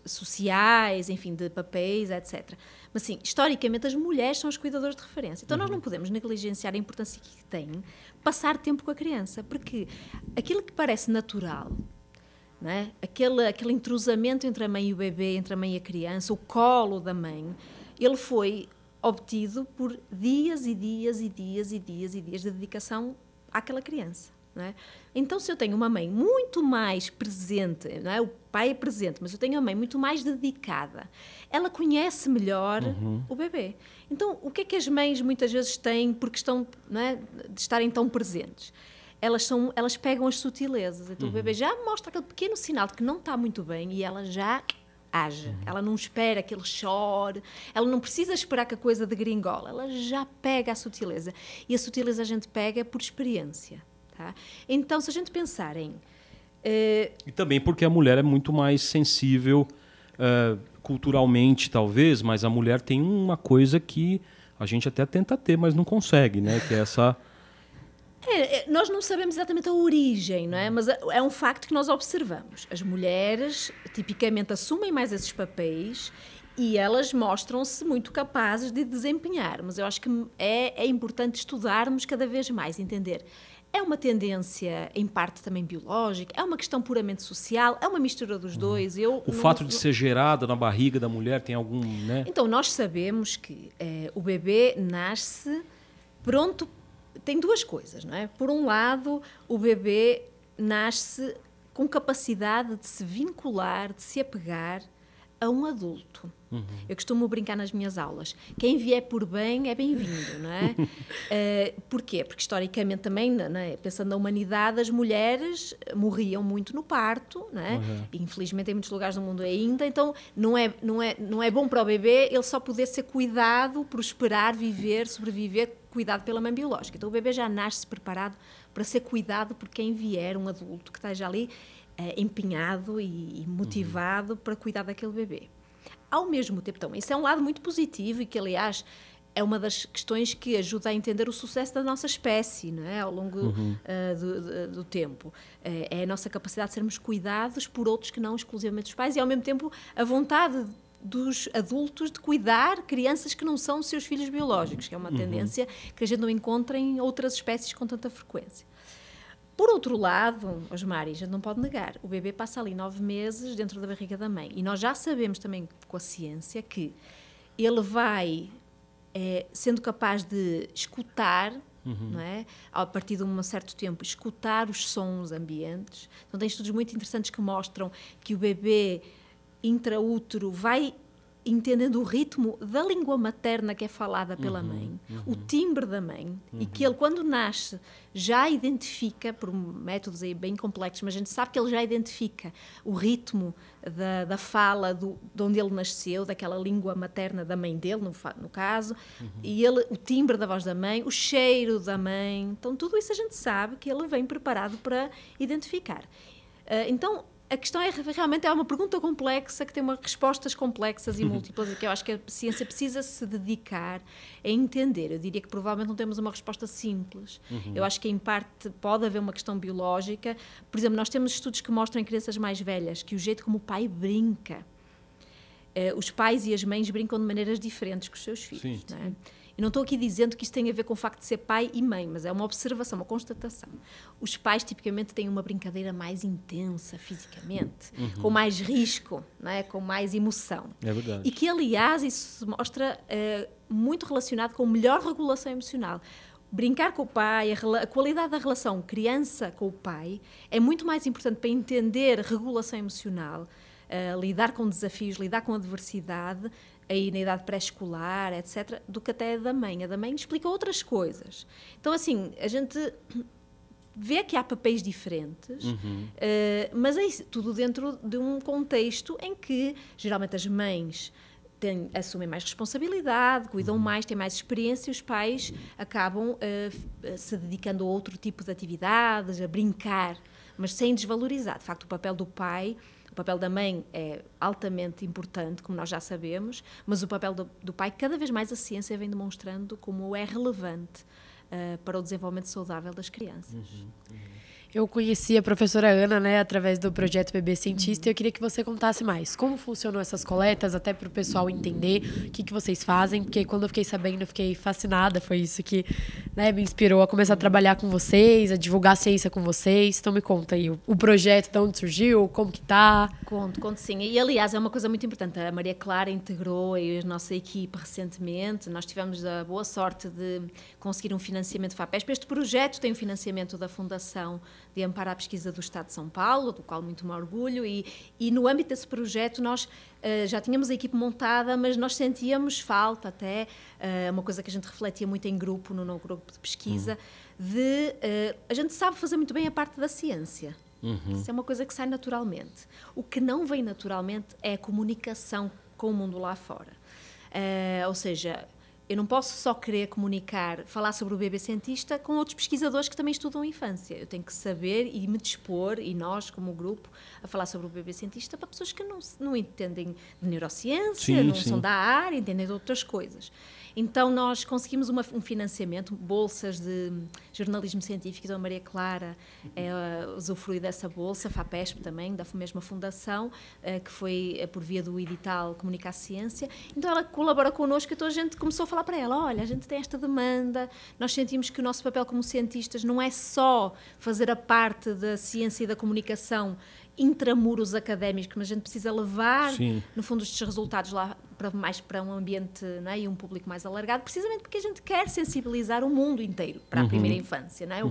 C: sociais, enfim, de papéis, etc. Mas, sim, historicamente as mulheres são os cuidadores de referência. Então nós não podemos negligenciar a importância que tem passar tempo com a criança, porque aquilo que parece natural, não é? Aquele entrosamento entre a mãe e o bebê, entre a mãe e a criança, o colo da mãe, ele foi obtido por dias e dias e dias e dias e dias de dedicação àquela criança. Não é? Então, se eu tenho uma mãe muito mais presente, não é? O pai é presente, mas eu tenho a mãe muito mais dedicada, ela conhece melhor o bebê. Então, o que é que as mães muitas vezes têm por questão, não é, de estarem tão presentes? Elas pegam as sutilezas. Então, o bebê já mostra aquele pequeno sinal de que não está muito bem e ela já age. Ela não espera que ele chore, ela não precisa esperar que a coisa degringola, ela já pega a sutileza. E a sutileza a gente pega por experiência. Tá? Então, se a gente pensar em...
A: E também porque a mulher é muito mais sensível culturalmente, talvez, mas a mulher tem uma coisa que a gente até tenta ter, mas não consegue, né? Que é essa...
C: nós não sabemos exatamente a origem, não é? Mas é um facto que nós observamos. As mulheres, tipicamente, assumem mais esses papéis e elas mostram-se muito capazes de desempenhar. Mas eu acho que é importante estudarmos cada vez mais, entender... É uma tendência, em parte, também biológica, é uma questão puramente social, é uma mistura dos dois.
A: O fato de ser gerado na barriga da mulher tem algum... Né?
C: Então, nós sabemos que o bebê nasce pronto... Tem duas coisas, não é? Por um lado, o bebê nasce com capacidade de se vincular, de se apegar a um adulto. Eu costumo brincar nas minhas aulas. Quem vier por bem é bem-vindo, não é? Porquê? Porque historicamente também, não é? Pensando na humanidade, as mulheres morriam muito no parto, não é? E, infelizmente em muitos lugares do mundo ainda, então não é bom para o bebê ele só poder ser cuidado, prosperar, viver, sobreviver, cuidado pela mãe biológica. Então o bebê já nasce preparado para ser cuidado por quem vier, um adulto que esteja ali empenhado e motivado para cuidar daquele bebê. Ao mesmo tempo, então, isso é um lado muito positivo e que, aliás, é uma das questões que ajuda a entender o sucesso da nossa espécie, não é? Ao longo do tempo. É a nossa capacidade de sermos cuidados por outros que não exclusivamente os pais e, ao mesmo tempo, a vontade dos adultos de cuidar crianças que não são seus filhos biológicos, que é uma tendência que a gente não encontra em outras espécies com tanta frequência. Por outro lado, Osmari, a gente não pode negar, o bebê passa ali 9 meses dentro da barriga da mãe. E nós já sabemos também com a ciência que ele vai sendo capaz de escutar, não é? A partir de um certo tempo, escutar os sons ambientes. Então, tem estudos muito interessantes que mostram que o bebê intraútero vai entendendo o ritmo da língua materna que é falada pela mãe, o timbre da mãe, e que ele, quando nasce, já identifica, por métodos aí bem complexos, mas a gente sabe que ele já identifica o ritmo da fala de onde ele nasceu, daquela língua materna da mãe dele, no caso, e o timbre da voz da mãe, o cheiro da mãe. Então, tudo isso a gente sabe que ele vem preparado para identificar. Então, a questão realmente é uma pergunta complexa que tem respostas complexas e múltiplas e que eu acho que a ciência precisa se dedicar a entender. Eu diria que provavelmente não temos uma resposta simples. Eu acho que em parte pode haver uma questão biológica. Por exemplo, nós temos estudos que mostram em crianças mais velhas que o jeito como o pai brinca, os pais e as mães brincam de maneiras diferentes com os seus filhos. Sim. Não é? E não estou aqui dizendo que isso tem a ver com o facto de ser pai e mãe, mas é uma observação, uma constatação. Os pais tipicamente têm uma brincadeira mais intensa fisicamente, com mais risco, não é? Com mais emoção.
A: É verdade.
C: E que, aliás, isso se mostra muito relacionado com melhor regulação emocional. Brincar com o pai, a qualidade da relação criança com o pai é muito mais importante para entender regulação emocional, lidar com desafios, lidar com adversidade, aí na idade pré-escolar, etc., do que até a da mãe. A da mãe explica outras coisas. Então, assim, a gente vê que há papéis diferentes, mas é tudo dentro de um contexto em que, geralmente, as mães assumem mais responsabilidade, cuidam mais, têm mais experiência, e os pais acabam se dedicando a outro tipo de atividades, a brincar, mas sem desvalorizar. De facto, o papel do pai, o papel da mãe é altamente importante, como nós já sabemos, mas o papel do pai, cada vez mais a ciência vem demonstrando como é relevante para o desenvolvimento saudável das crianças.
B: Eu conheci a professora Ana, né, através do projeto Bebê Cientista, e eu queria que você contasse mais como funcionam essas coletas, até para o pessoal entender o que vocês fazem, porque quando eu fiquei sabendo, eu fiquei fascinada, foi isso que, né, me inspirou a começar a trabalhar com vocês, a divulgar a ciência com vocês. Então me conta aí, o projeto, de onde surgiu, como que tá?
C: Conto sim. E, aliás, é uma coisa muito importante. A Maria Clara integrou a nossa equipe recentemente. Nós tivemos a boa sorte de conseguir um financiamento FAPESP. Este projeto tem o financiamento da Fundação de Amparo à Pesquisa do Estado de São Paulo, do qual muito me orgulho, e no âmbito desse projeto nós já tínhamos a equipe montada, mas nós sentíamos falta até, uma coisa que a gente refletia muito em grupo, no grupo de pesquisa, a gente sabe fazer muito bem a parte da ciência. Isso é uma coisa que sai naturalmente. O que não vem naturalmente é a comunicação com o mundo lá fora. Ou seja, eu não posso só querer comunicar, falar sobre o bebê cientista com outros pesquisadores que também estudam a infância. Eu tenho que saber e me dispor, e nós, como grupo, a falar sobre o bebê cientista para pessoas que não entendem de neurociência, não são da área, entendem de outras coisas. Então, nós conseguimos um financiamento, bolsas de jornalismo científico, então a Maria Clara usufrui dessa bolsa, a FAPESP também, da mesma fundação, que foi por via do edital Comunicar Ciência. Então, ela colabora connosco, então a gente começou a falar para ela, olha, a gente tem esta demanda, nós sentimos que o nosso papel como cientistas não é só fazer a parte da ciência e da comunicação intramuros académicos, mas a gente precisa levar, no fundo, estes resultados lá mais para um ambiente, não é? E um público mais alargado, precisamente porque a gente quer sensibilizar o mundo inteiro para a primeira infância, não é?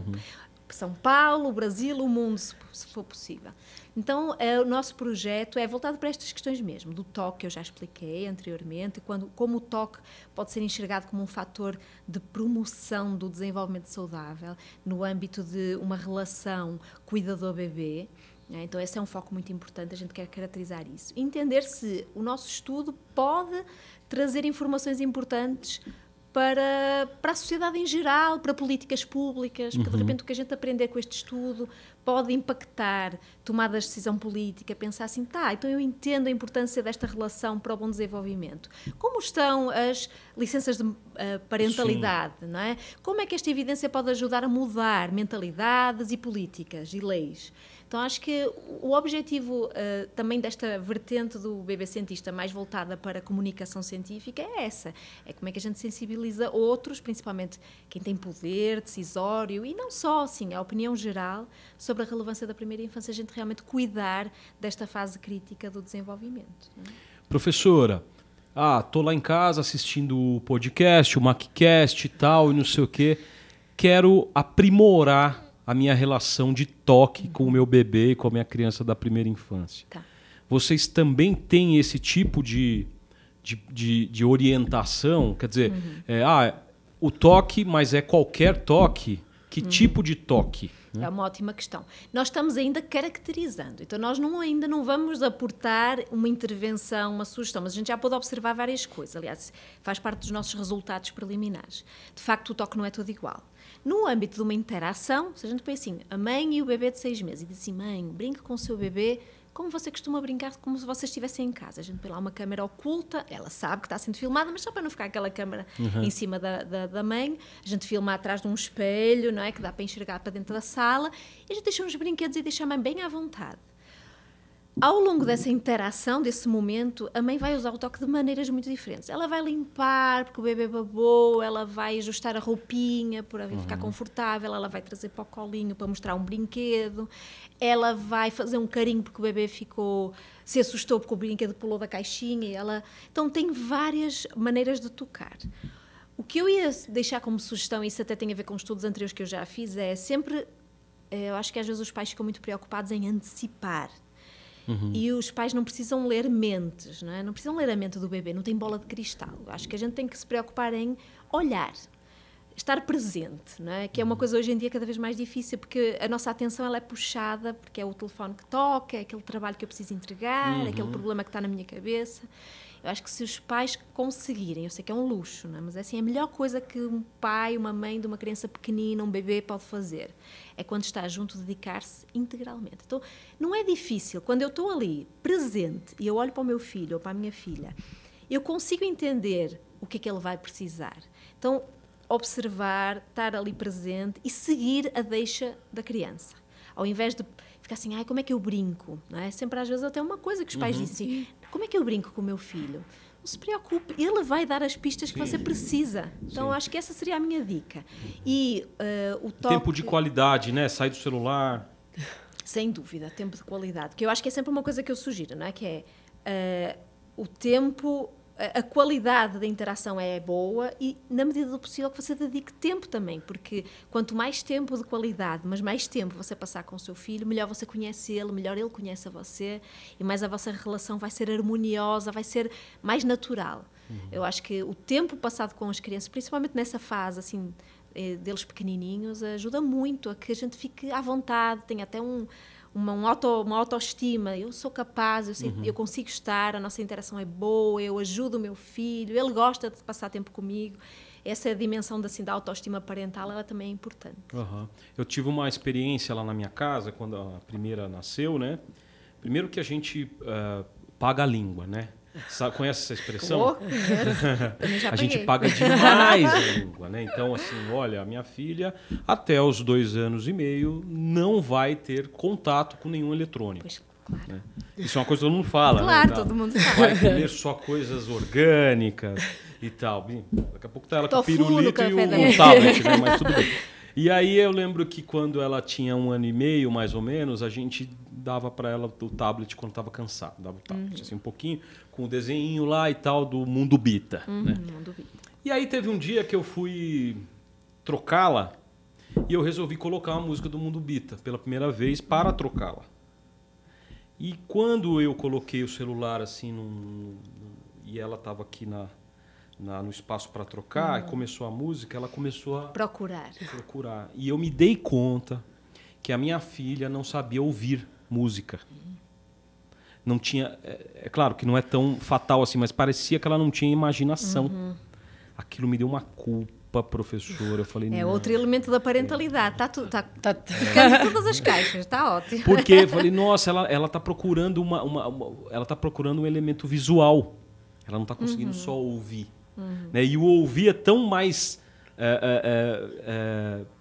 C: São Paulo, o Brasil, o mundo, se for possível. Então, o nosso projeto é voltado para estas questões mesmo, do toque, que eu já expliquei anteriormente, como o toque pode ser enxergado como um fator de promoção do desenvolvimento saudável no âmbito de uma relação cuidador-bebê. Então, esse é um foco muito importante, a gente quer caracterizar isso. Entender se o nosso estudo pode trazer informações importantes para a sociedade em geral, para políticas públicas, porque de repente o que a gente aprender com este estudo pode impactar tomadas de decisão política, pensar assim, então eu entendo a importância desta relação para o bom desenvolvimento. Como estão as licenças de parentalidade, não é? Como é que esta evidência pode ajudar a mudar mentalidades e políticas e leis? Então, acho que o objetivo também desta vertente do bebê cientista mais voltada para a comunicação científica é essa. É como é que a gente sensibiliza outros, principalmente quem tem poder decisório, e não só, assim, a opinião geral sobre a relevância da primeira infância, a gente realmente cuidar desta fase crítica do desenvolvimento. Não é?
A: Professora, tô lá em casa assistindo o podcast, o MacCast e tal, e não sei o quê. Quero aprimorar a minha relação de toque com o meu bebê e com a minha criança da primeira infância.
C: Tá.
A: Vocês também têm esse tipo de orientação? Quer dizer, o toque, mas é qualquer toque? Que tipo de toque?
C: É uma ótima questão. Nós estamos ainda caracterizando, então nós ainda não vamos aportar uma intervenção, uma sugestão, mas a gente já pode observar várias coisas. Aliás, faz parte dos nossos resultados preliminares. De facto, o toque não é todo igual. No âmbito de uma interação, se a gente põe assim, a mãe e o bebê de 6 meses, e diz assim, mãe, brinque com o seu bebê como você costuma brincar, como se vocês estivessem em casa. A gente põe lá uma câmera oculta, ela sabe que está sendo filmada, mas só para não ficar aquela câmera em cima da mãe, a gente filma atrás de um espelho, não é? Que dá para enxergar para dentro da sala, e a gente deixa uns brinquedos e deixa a mãe bem à vontade. Ao longo dessa interação, desse momento, a mãe vai usar o toque de maneiras muito diferentes. Ela vai limpar, porque o bebê babou, ela vai ajustar a roupinha para ficar confortável, ela vai trazer para o colinho para mostrar um brinquedo, ela vai fazer um carinho porque o bebê se assustou porque o brinquedo pulou da caixinha. Então, tem várias maneiras de tocar. O que eu ia deixar como sugestão, e isso até tem a ver com estudos anteriores que eu já fiz, é sempre, eu acho que às vezes os pais ficam muito preocupados em antecipar. E os pais não precisam ler mentes, não é? Não precisam ler a mente do bebê, não tem bola de cristal. Acho que a gente tem que se preocupar em olhar, estar presente, não é? Que é uma coisa hoje em dia cada vez mais difícil, porque a nossa atenção ela é puxada, porque é o telefone que toca, é aquele trabalho que eu preciso entregar, é aquele problema que está na minha cabeça. Eu acho que se os pais conseguirem, eu sei que é um luxo, não é? Mas assim, a melhor coisa que um pai, uma mãe de uma criança pequenina, um bebê pode fazer é quando está junto, dedicar-se integralmente. Então, não é difícil. Quando eu estou ali, presente, e eu olho para o meu filho ou para a minha filha, eu consigo entender o que é que ele vai precisar. Então, observar, estar ali presente e seguir a deixa da criança. Ao invés de ficar assim, ai, como é que eu brinco? Não é? Sempre às vezes até uma coisa que os pais dizem assim, como é que eu brinco com o meu filho? Não se preocupe, ele vai dar as pistas que você precisa. Então, acho que essa seria a minha dica. E o toque...
A: Tempo de qualidade, né? Sai do celular.
C: Sem dúvida, tempo de qualidade. Que eu acho que é sempre uma coisa que eu sugiro, não é? Que é o tempo... A qualidade da interação é boa e, na medida do possível, que você dedique tempo também, porque quanto mais tempo de qualidade, mas mais tempo você passar com o seu filho, melhor você conhece ele, melhor ele conhece a você e mais a vossa relação vai ser harmoniosa, vai ser mais natural. Eu acho que o tempo passado com as crianças, principalmente nessa fase assim deles pequenininhos, ajuda muito a que a gente fique à vontade, tenha até uma autoestima, eu sou capaz, eu consigo estar, a nossa interação é boa, eu ajudo o meu filho, ele gosta de passar tempo comigo. Essa dimensão da autoestima parental, ela também é importante.
A: Eu tive uma experiência lá na minha casa, quando a primeira nasceu, né? Primeiro que a gente paga a língua, né? Conhece essa expressão? A gente paga demais a língua, né? Então, assim, olha, a minha filha, até os 2 anos e meio, não vai ter contato com nenhum eletrônico.
C: Pois, claro.
A: Né? Isso é uma coisa que todo mundo fala.
C: Claro,
A: né?
C: todo mundo fala.
A: Vai comer só coisas orgânicas e tal. Daqui a pouco tá ela com o pirulito e o tablet, né? Mas tudo bem. E aí eu lembro que quando ela tinha 1 ano e meio, mais ou menos, a gente dava para ela o tablet quando estava cansado. Dava o tablet, assim, um pouquinho, com o desenho lá e tal do Mundo Bita. Né?
C: Mundo Bita.
A: E aí teve um dia que eu fui trocá-la e eu resolvi colocar uma música do Mundo Bita pela primeira vez para trocá-la. E quando eu coloquei o celular assim, e ela estava aqui no espaço para trocar, e começou a música, ela começou a procurar. E eu me dei conta que a minha filha não sabia ouvir música. Não tinha, é claro que não é tão fatal assim, mas parecia que ela não tinha imaginação. Aquilo me deu uma culpa, professora. Eu falei,
C: é outro elemento da parentalidade. Está ficando todas as caixas, está ótimo.
A: Porque eu falei, nossa, ela está procurando ela tá procurando um elemento visual. Ela não está conseguindo só ouvir. Né? E o ouvir é tão mais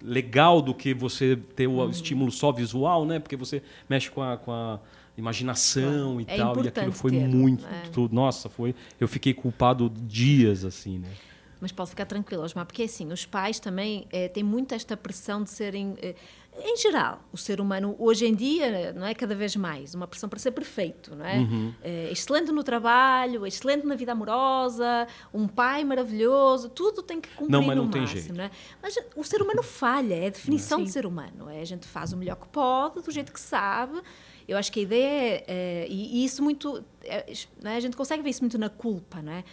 A: legal do que você ter o estímulo só visual, né? Porque você mexe com a imaginação e tal. E aquilo foi muito... Nossa, eu fiquei culpado dias, assim, né?
C: Mas pode ficar tranquilo, Osmar, porque assim, os pais também têm muito esta pressão de serem... em geral, o ser humano, hoje em dia, não é cada vez mais, uma pressão para ser perfeito, não é? Excelente no trabalho, excelente na vida amorosa, um pai maravilhoso, tudo tem que cumprir no máximo. Não tem jeito. Não é? Mas o ser humano falha, é a definição de ser humano. A gente faz o melhor que pode, do jeito que sabe. Eu acho que a ideia e isso muito... não é? A gente consegue ver isso muito na culpa, não é?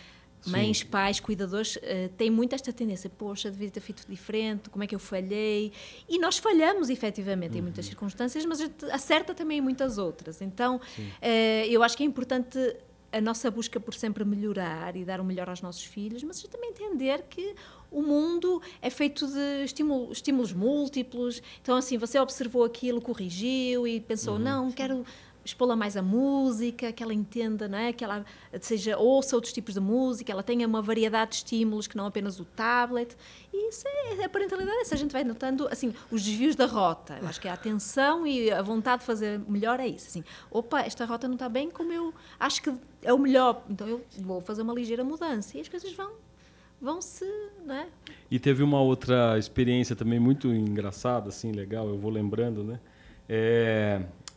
C: Mães, pais, cuidadores têm muito esta tendência, poxa, devia ter feito diferente, como é que eu falhei? E nós falhamos, efetivamente, em muitas circunstâncias, mas a gente acerta também em muitas outras. Então, eu acho que é importante a nossa busca por sempre melhorar e dar o melhor aos nossos filhos, mas também entender que o mundo é feito de estímulos múltiplos. Então, assim, você observou aquilo, corrigiu e pensou, não, quero... expô-la mais a música, que ela entenda, não é? Que ela ouça outros tipos de música, ela tenha uma variedade de estímulos que não apenas o tablet. E isso é a parentalidade, essa a gente vai notando assim, os desvios da rota. Eu acho que a atenção e a vontade de fazer melhor é isso. Assim, opa, esta rota não está bem como eu acho que é o melhor, então eu vou fazer uma ligeira mudança. E as coisas vão-se, não é?
A: E teve uma outra experiência também muito engraçada, assim, legal, eu vou lembrando, né?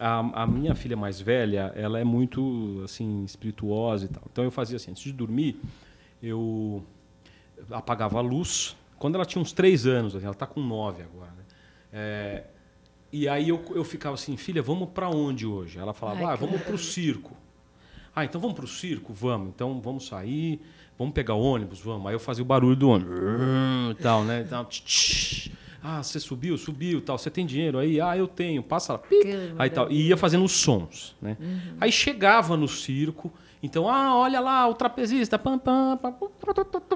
A: A minha filha mais velha, ela é muito assim espirituosa e tal. Então eu fazia assim, antes de dormir, eu apagava a luz. Quando ela tinha uns 3 anos, ela está com 9 agora, né? E aí eu ficava assim, filha, vamos para onde hoje? Ela falava, vamos para o circo. Ah, então vamos para o circo? Vamos. Então vamos sair, vamos pegar o ônibus? Vamos. Aí eu fazia o barulho do ônibus. E tal, né? Então, ah, você subiu, tal. Você tem dinheiro aí? Ah, eu tenho. Passa lá. Aí tal. E ia fazendo os sons, né? Aí chegava no circo. Então, olha lá, o trapezista,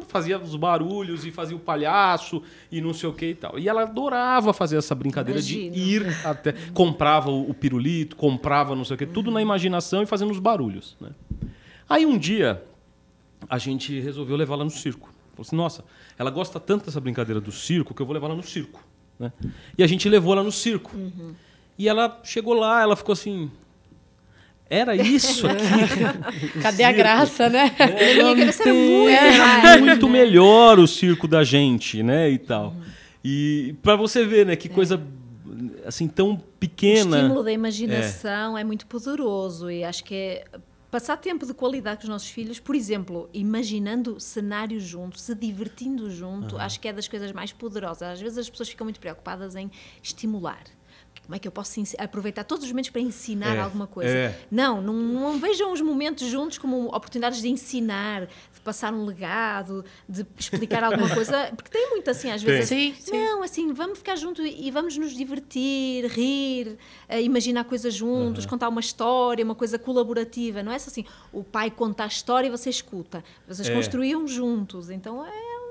A: fazia os barulhos e fazia o palhaço e não sei o que e tal. E ela adorava fazer essa brincadeira de ir até... Comprava o pirulito, comprava não sei o que, tudo na imaginação e fazendo os barulhos, né? Aí um dia, a gente resolveu levá-la no circo. Falou assim, nossa, ela gosta tanto dessa brincadeira do circo que eu vou levá-la no circo, né? E a gente levou ela no circo. E ela chegou lá, ela ficou assim... Era isso aqui.
B: Cadê a graça, né?
A: Era muito melhor o circo da gente, né? E tal. E para você ver, né? Que coisa assim tão pequena.
C: O estímulo da imaginação é muito poderoso e acho que é passar tempo de qualidade com os nossos filhos, por exemplo, imaginando cenários juntos, se divertindo junto, acho que é das coisas mais poderosas. Às vezes as pessoas ficam muito preocupadas em estimular. Como é que eu posso aproveitar todos os momentos para ensinar alguma coisa? Não vejam os momentos juntos como oportunidades de ensinar, de passar um legado, de explicar alguma coisa, porque tem muito assim, às vezes.
B: Sim.
C: Não, assim, vamos ficar juntos e vamos nos divertir, rir, imaginar coisas juntos, contar uma história, uma coisa colaborativa. Não é assim, o pai conta a história e você escuta. Vocês construíam juntos, então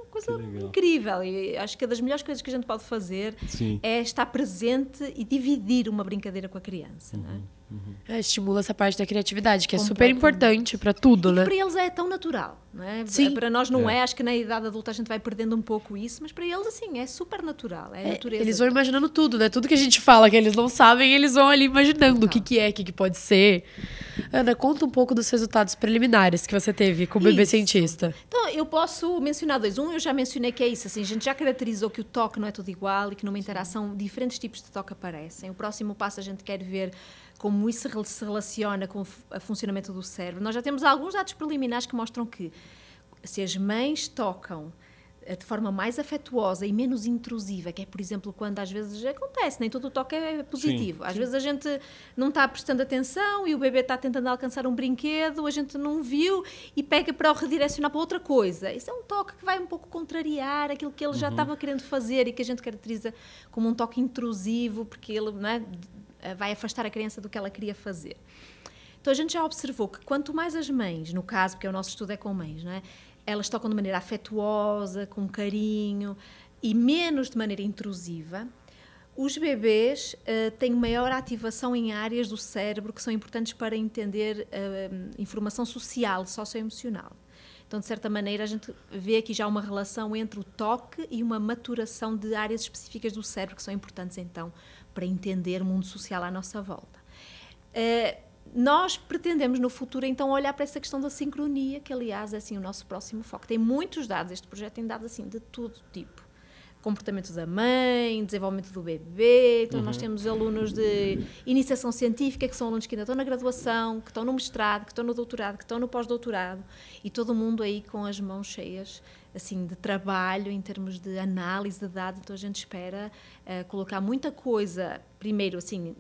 C: coisa incrível e acho que é das melhores coisas que a gente pode fazer é estar presente e dividir uma brincadeira com a criança, não é?
B: Estimula essa parte da criatividade, que é super importante para tudo, né?
C: Para eles é tão natural, não é?
B: Sim.
C: Para nós não é, acho que na idade adulta a gente vai perdendo um pouco isso, mas para eles assim, é super natural, é a natureza.
B: Eles vão imaginando tudo, né? Tudo que a gente fala que eles não sabem, eles vão ali imaginando o que é, o que pode ser. Ana, conta um pouco dos resultados preliminares que você teve com o bebê cientista.
C: Então, eu posso mencionar dois. Um, eu já mencionei que é isso, assim, a gente já caracterizou que o toque não é tudo igual e que numa interação diferentes tipos de toque aparecem. O próximo passo a gente quer ver como isso se relaciona com o funcionamento do cérebro. Nós já temos alguns dados preliminares que mostram que se as mães tocam de forma mais afetuosa e menos intrusiva, que é, por exemplo, quando às vezes acontece, nem todo o toque é positivo. Às vezes a gente não está prestando atenção e o bebê está tentando alcançar um brinquedo, a gente não viu e pega para o redirecionar para outra coisa. Isso é um toque que vai um pouco contrariar aquilo que ele já estava querendo fazer e que a gente caracteriza como um toque intrusivo, porque ele vai afastar a criança do que ela queria fazer. Então a gente já observou que quanto mais as mães, no caso, porque o nosso estudo é com mães, não é? Elas tocam de maneira afetuosa, com carinho e menos de maneira intrusiva, os bebês têm maior ativação em áreas do cérebro que são importantes para entender informação social, socioemocional. Então, de certa maneira, a gente vê aqui já uma relação entre o toque e uma maturação de áreas específicas do cérebro que são importantes, então, para entender o mundo social à nossa volta. Nós pretendemos no futuro então olhar para essa questão da sincronia, que aliás é assim o nosso próximo foco. Tem muitos dados, este projeto tem dados assim de todo tipo. Comportamento da mãe, desenvolvimento do bebê, então nós temos alunos de iniciação científica, que são alunos que ainda estão na graduação, que estão no mestrado, que estão no doutorado, que estão no pós-doutorado, e todo mundo aí com as mãos cheias assim, de trabalho em termos de análise de dados, então a gente espera colocar muita coisa, primeiro assim,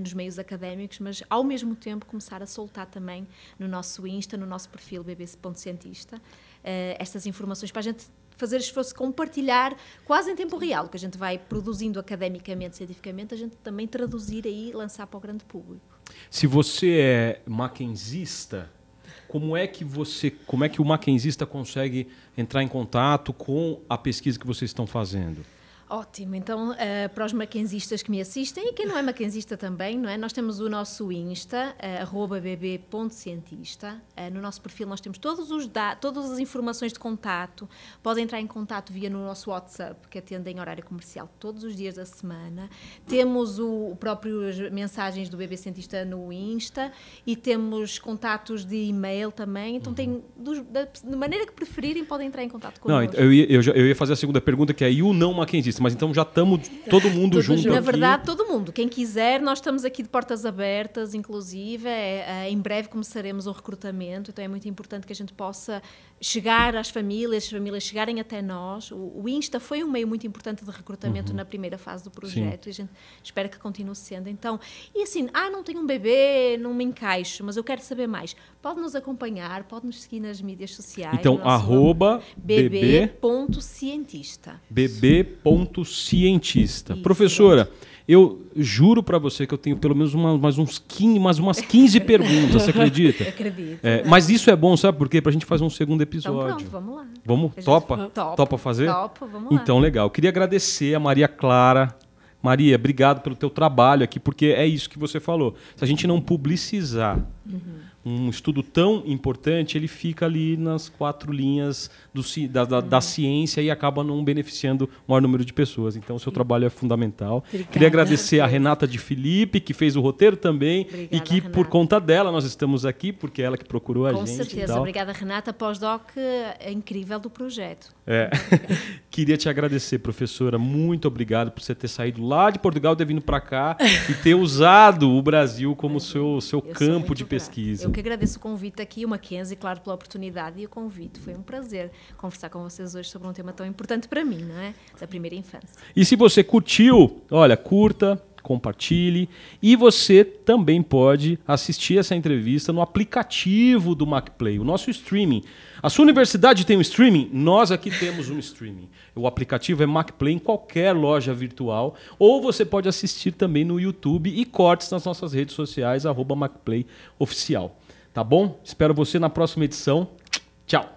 C: nos meios académicos, mas ao mesmo tempo começar a soltar também no nosso Insta, no nosso perfil bbc.cientista, estas informações para a gente fazer esforço, compartilhar quase em tempo real, o que a gente vai produzindo academicamente, cientificamente, a gente também traduzir aí e lançar para o grande público.
A: Se você é mackenzista, como é que o mackenzista consegue entrar em contato com a pesquisa que vocês estão fazendo?
C: Ótimo, então para os mackenzistas que me assistem e quem não é mackenzista também, não é? Nós temos o nosso Insta, @bb.cientista. No nosso perfil nós temos todas as informações de contato. Podem entrar em contato via no nosso WhatsApp, que atende em horário comercial todos os dias da semana. Temos o próprio mensagens do Bebê Cientista no Insta e temos contatos de e-mail também. Então de maneira que preferirem podem entrar em contato connosco.
A: Não, eu ia fazer a segunda pergunta, que é e o não mackenzista? entrevista, mas então já estamos todo mundo junto aqui.
C: Na verdade, todo mundo. Quem quiser, nós estamos aqui de portas abertas, inclusive. Em breve começaremos o recrutamento, então é muito importante que a gente possa chegar às famílias, as famílias chegarem até nós. O Insta foi um meio muito importante de recrutamento na primeira fase do projeto. Sim. E a gente espera que continue sendo. Então, e assim, não tenho um bebê, não me encaixo, mas eu quero saber mais. Pode nos acompanhar, pode nos seguir nas mídias sociais.
A: Então,
C: @bebê.cientista.
A: bebê.cientista. Professora, eu juro para você que eu tenho pelo menos umas 15 perguntas, você acredita?
C: Eu acredito.
A: Mas isso é bom, sabe por quê? Pra gente fazer um segundo episódio.
C: Então pronto, vamos lá.
A: Vamos? Topa? Topa fazer?
C: Topa, vamos lá.
A: Então, legal. Eu queria agradecer a Maria Clara. Maria, obrigado pelo teu trabalho aqui, porque é isso que você falou. Se a gente não publicizar um estudo tão importante, ele fica ali nas 4 linhas da ciência e acaba não beneficiando o maior número de pessoas. Então, o seu trabalho é fundamental. Obrigada. Queria agradecer a Renata de Felipe, que fez o roteiro também.
C: Obrigada,
A: e que,
C: Renata.
A: por conta dela, nós estamos aqui, porque é ela que procurou a gente.
C: Com certeza. Obrigada, Renata. Pós-doc é incrível do projeto.
A: Queria te agradecer, professora. Muito obrigado por você ter saído lá de Portugal, ter vindo para cá e ter usado o Brasil como seu campo de pesquisa.
C: Eu que agradeço o convite aqui, o Mackenzie, claro, pela oportunidade e o convite. Foi um prazer conversar com vocês hoje sobre um tema tão importante para mim, não é? Da primeira infância.
A: E se você curtiu, olha, curta, compartilhe. E você também pode assistir essa entrevista no aplicativo do MacPlay, o nosso streaming. A sua universidade tem um streaming? Nós aqui temos um streaming. O aplicativo é MacPlay em qualquer loja virtual. Ou você pode assistir também no YouTube e cortes nas nossas redes sociais, @MacPlayOficial. Tá bom? Espero você na próxima edição. Tchau!